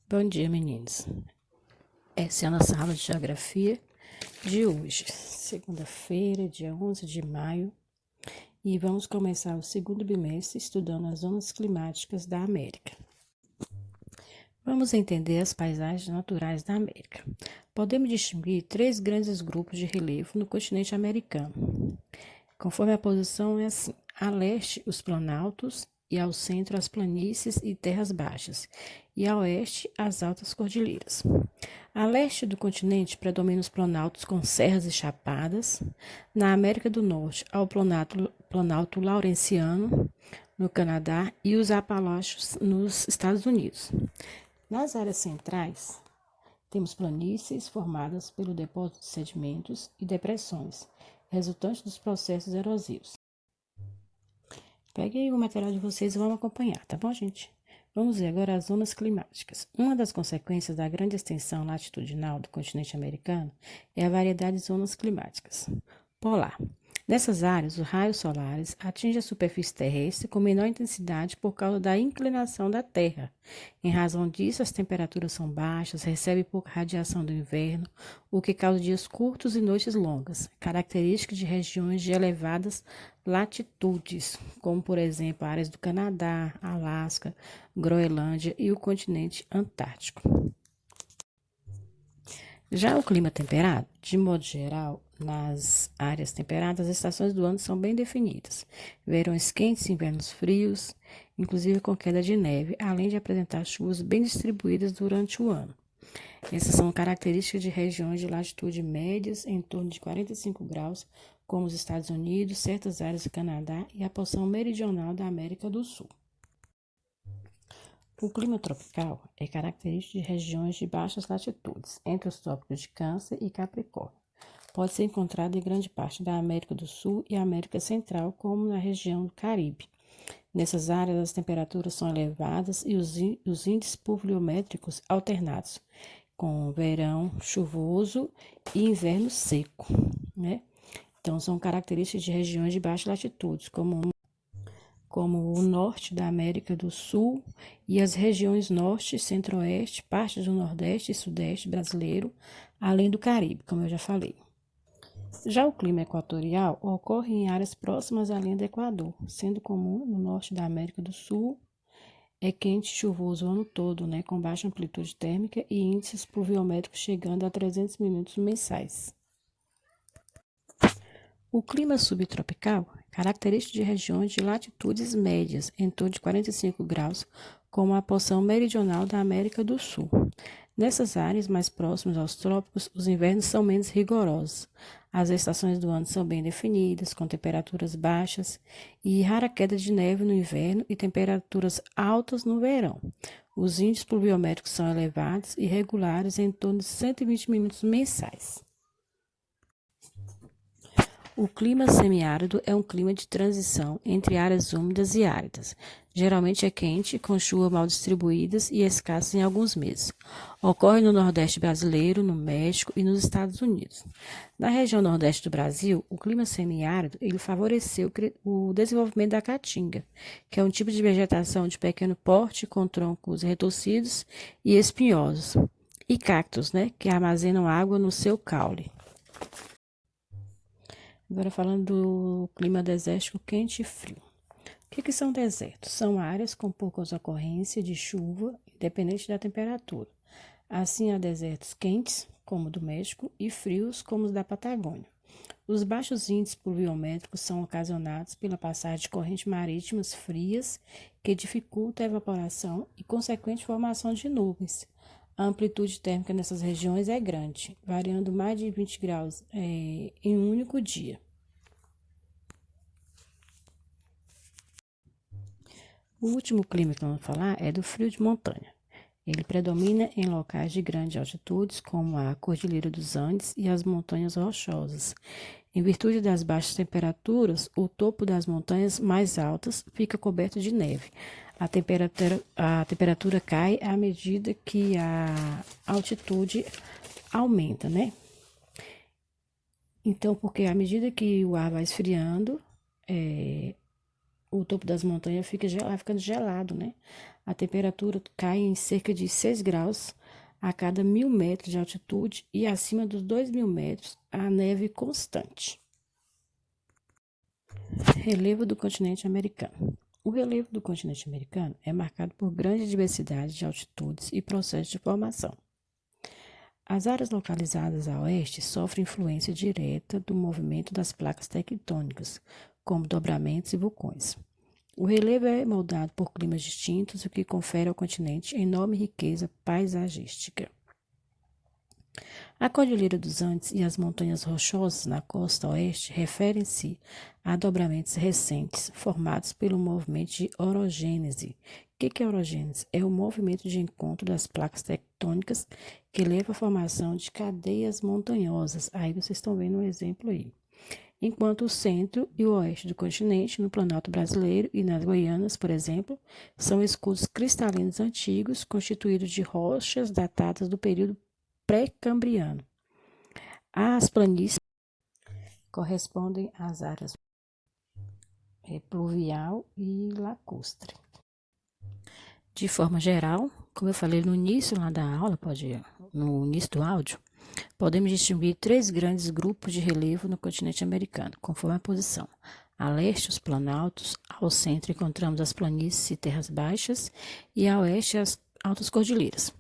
Bom dia, meninos. Essa é a nossa aula de geografia de hoje, segunda-feira, dia 11 de maio, e vamos começar o segundo bimestre estudando as zonas climáticas da América. Vamos entender as paisagens naturais da América. Podemos distinguir três grandes grupos de relevo no continente americano. Conforme a posição é assim: a leste, os planaltos, e ao centro, as planícies e terras baixas, e a oeste, as altas cordilheiras. A leste do continente predominam os planaltos com serras e chapadas. Na América do Norte, há o planalto Laurentiano, no Canadá, e os Apalaches, nos Estados Unidos. Nas áreas centrais, temos planícies formadas pelo depósito de sedimentos e depressões, resultantes dos processos erosivos. Peguem o material de vocês e vamos acompanhar, tá bom, gente? Vamos ver agora as zonas climáticas. Uma das consequências da grande extensão latitudinal do continente americano é a variedade de zonas climáticas. Polar. Nessas áreas, os raios solares atingem a superfície terrestre com menor intensidade por causa da inclinação da Terra. Em razão disso, as temperaturas são baixas, recebem pouca radiação do inverno, o que causa dias curtos e noites longas, característica de regiões de elevadas latitudes, como, por exemplo, áreas do Canadá, Alasca, Groenlândia e o continente Antártico. Já o clima temperado, de modo geral, nas áreas temperadas, as estações do ano são bem definidas. Verões quentes e invernos frios, inclusive com queda de neve, além de apresentar chuvas bem distribuídas durante o ano. Essas são características de regiões de latitude médias em torno de 45 graus, como os Estados Unidos, certas áreas do Canadá e a porção meridional da América do Sul. O clima tropical é característico de regiões de baixas latitudes, entre os trópicos de Câncer e Capricórnio. Pode ser encontrado em grande parte da América do Sul e América Central, como na região do Caribe. Nessas áreas, as temperaturas são elevadas e os índices pluviométricos alternados, com verão chuvoso e inverno seco, né? Então, são características de regiões de baixas latitudes, como o norte da América do Sul e as regiões norte, centro-oeste, partes do nordeste e sudeste brasileiro, além do Caribe, como eu já falei. Já o clima equatorial ocorre em áreas próximas à linha do Equador, sendo comum no norte da América do Sul. É quente e chuvoso o ano todo, né, com baixa amplitude térmica e índices pluviométricos chegando a 300 milímetros mensais. O clima subtropical é característico de regiões de latitudes médias, em torno de 45 graus, como a porção meridional da América do Sul. Nessas áreas mais próximas aos trópicos, os invernos são menos rigorosos. As estações do ano são bem definidas, com temperaturas baixas e rara queda de neve no inverno e temperaturas altas no verão. Os índices pluviométricos são elevados e regulares em torno de 120 milímetros mensais. O clima semiárido é um clima de transição entre áreas úmidas e áridas. Geralmente é quente, com chuvas mal distribuídas e escassas em alguns meses. Ocorre no Nordeste brasileiro, no México e nos Estados Unidos. Na região Nordeste do Brasil, o clima semiárido ele favoreceu o desenvolvimento da caatinga, que é um tipo de vegetação de pequeno porte com troncos retorcidos e espinhosos, e cactos, né, que armazenam água no seu caule. Agora falando do clima desértico quente e frio. O que são desertos? São áreas com poucas ocorrências de chuva, independente da temperatura. Assim, há desertos quentes, como o do México, e frios, como os da Patagônia. Os baixos índices pluviométricos são ocasionados pela passagem de correntes marítimas frias, que dificulta a evaporação e consequente formação de nuvens. A amplitude térmica nessas regiões é grande, variando mais de 20 graus em um único dia. O último clima que vamos falar é do frio de montanha. Ele predomina em locais de grandes altitudes, como a Cordilheira dos Andes e as montanhas rochosas. Em virtude das baixas temperaturas, o topo das montanhas mais altas fica coberto de neve. A temperatura cai à medida que a altitude aumenta, né? Então, porque à medida que o ar vai esfriando, o topo das montanhas vai ficando gelado, né? A temperatura cai em cerca de 6 graus a cada 1.000 metros de altitude e acima dos 2.000 metros há neve constante. Relevo do continente americano. O relevo do continente americano é marcado por grande diversidade de altitudes e processos de formação. As áreas localizadas a oeste sofrem influência direta do movimento das placas tectônicas, como dobramentos e vulcões. O relevo é moldado por climas distintos, o que confere ao continente enorme riqueza paisagística. A Cordilheira dos Andes e as montanhas rochosas na costa oeste referem-se a dobramentos recentes formados pelo movimento de orogênese. O que é orogênese? É o movimento de encontro das placas tectônicas que leva à formação de cadeias montanhosas. Aí vocês estão vendo um exemplo aí. Enquanto o centro e o oeste do continente, no Planalto brasileiro e nas Guianas, por exemplo, são escudos cristalinos antigos constituídos de rochas datadas do período pré-cambriano. As planícies correspondem às áreas pluvial e lacustre. De forma geral, como eu falei no início lá da aula, no início do áudio, podemos distinguir 3 grandes grupos de relevo no continente americano, conforme a posição. A leste, os planaltos, ao centro encontramos as planícies e terras baixas, e a oeste, as altas cordilheiras.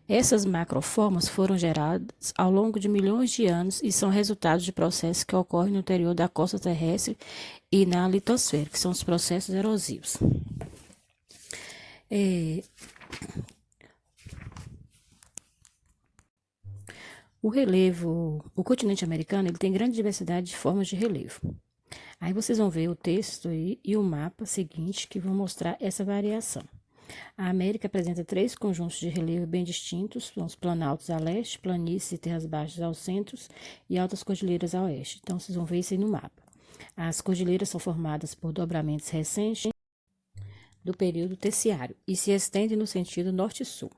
Essas macroformas foram geradas ao longo de milhões de anos e são resultados de processos que ocorrem no interior da crosta terrestre e na litosfera, que são os processos erosivos. O continente americano, ele tem grande diversidade de formas de relevo. Aí vocês vão ver o texto aí e o mapa seguinte que vão mostrar essa variação. A América apresenta 3 conjuntos de relevo bem distintos, são os planaltos a leste, planícies e terras baixas ao centro e altas cordilheiras a oeste. Então, vocês vão ver isso aí no mapa. As cordilheiras são formadas por dobramentos recentes do período terciário e se estendem no sentido norte-sul.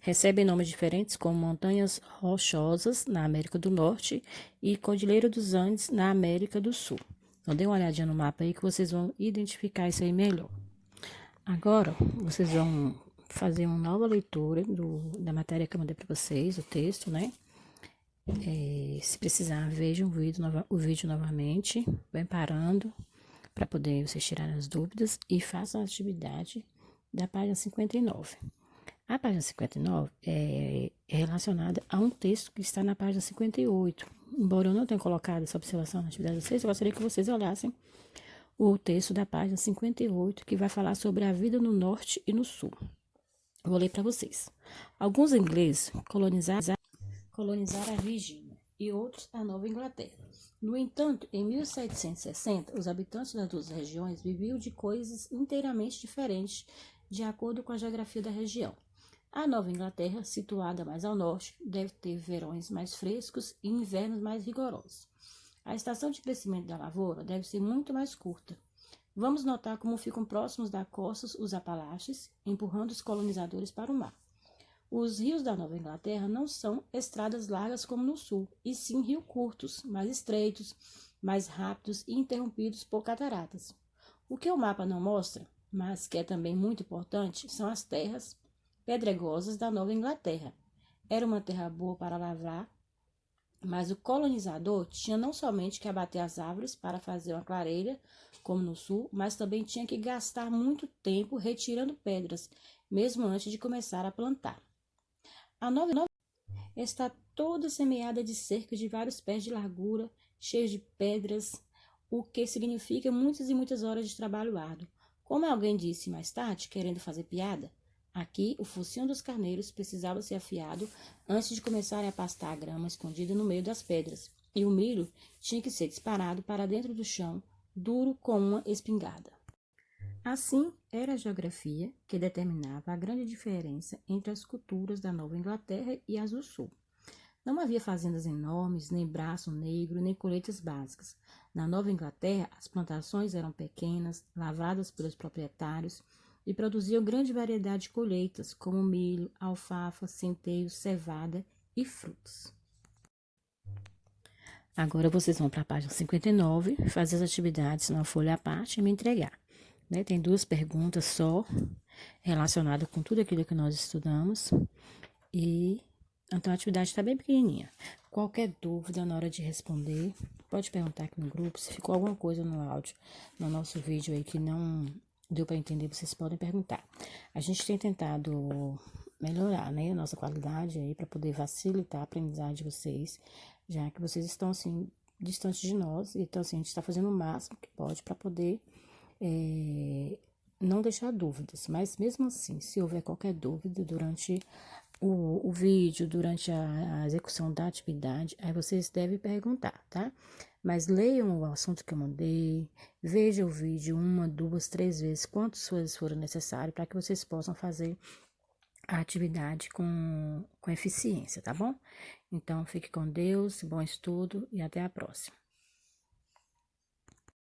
Recebem nomes diferentes como montanhas rochosas na América do Norte e Cordilheira dos Andes na América do Sul. Então, dê uma olhadinha no mapa aí que vocês vão identificar isso aí melhor. Agora, vocês vão fazer uma nova leitura da matéria que eu mandei para vocês, o texto, né? Se precisar, vejam o vídeo novamente, bem parando, para poder vocês tirarem as dúvidas e façam a atividade da página 59. A página 59 é relacionada a um texto que está na página 58. Embora eu não tenha colocado essa observação na atividade de vocês, eu gostaria que vocês olhassem o texto da página 58, que vai falar sobre a vida no norte e no sul. Vou ler para vocês. Alguns ingleses colonizaram a Virgínia e outros a Nova Inglaterra. No entanto, em 1760, os habitantes das duas regiões viviam de coisas inteiramente diferentes de acordo com a geografia da região. A Nova Inglaterra, situada mais ao norte, deve ter verões mais frescos e invernos mais rigorosos. A estação de crescimento da lavoura deve ser muito mais curta. Vamos notar como ficam próximos da costa os Apalaches, empurrando os colonizadores para o mar. Os rios da Nova Inglaterra não são estradas largas como no sul, e sim rios curtos, mais estreitos, mais rápidos e interrompidos por cataratas. O que o mapa não mostra, mas que é também muito importante, são as terras pedregosas da Nova Inglaterra. Era uma terra boa para lavrar, mas o colonizador tinha não somente que abater as árvores para fazer uma clareira, como no sul, mas também tinha que gastar muito tempo retirando pedras, mesmo antes de começar a plantar. A Nova está toda semeada de cerca de vários pés de largura, cheios de pedras, o que significa muitas e muitas horas de trabalho árduo. Como alguém disse mais tarde, querendo fazer piada, aqui, o focinho dos carneiros precisava ser afiado antes de começarem a pastar a grama escondida no meio das pedras, e o milho tinha que ser disparado para dentro do chão, duro como uma espingarda. Assim, era a geografia que determinava a grande diferença entre as culturas da Nova Inglaterra e as do Sul. Não havia fazendas enormes, nem braço negro, nem colheitas básicas. Na Nova Inglaterra, as plantações eram pequenas, lavradas pelos proprietários, e produziam grande variedade de colheitas, como milho, alfafa, centeio, cevada e frutos. Agora vocês vão para a página 59, fazer as atividades numa folha à parte e me entregar. Tem 2 perguntas só, relacionado com tudo aquilo que nós estudamos. E então a atividade está bem pequenininha. Qualquer dúvida na hora de responder, pode perguntar aqui no grupo. Se ficou alguma coisa no áudio, no nosso vídeo aí que não deu para entender, vocês podem perguntar. A gente tem tentado melhorar, né, a nossa qualidade aí para poder facilitar a aprendizagem de vocês, já que vocês estão assim distantes de nós. Então assim, a gente está fazendo o máximo que pode para poder não deixar dúvidas. Mas mesmo assim, se houver qualquer dúvida durante o vídeo, durante a execução da atividade, aí vocês devem perguntar, tá? Mas leiam o assunto que eu mandei, vejam o vídeo uma, duas, três vezes, quantas vezes forem necessárias, para que vocês possam fazer a atividade com eficiência, tá bom? Então, fique com Deus, bom estudo e até a próxima.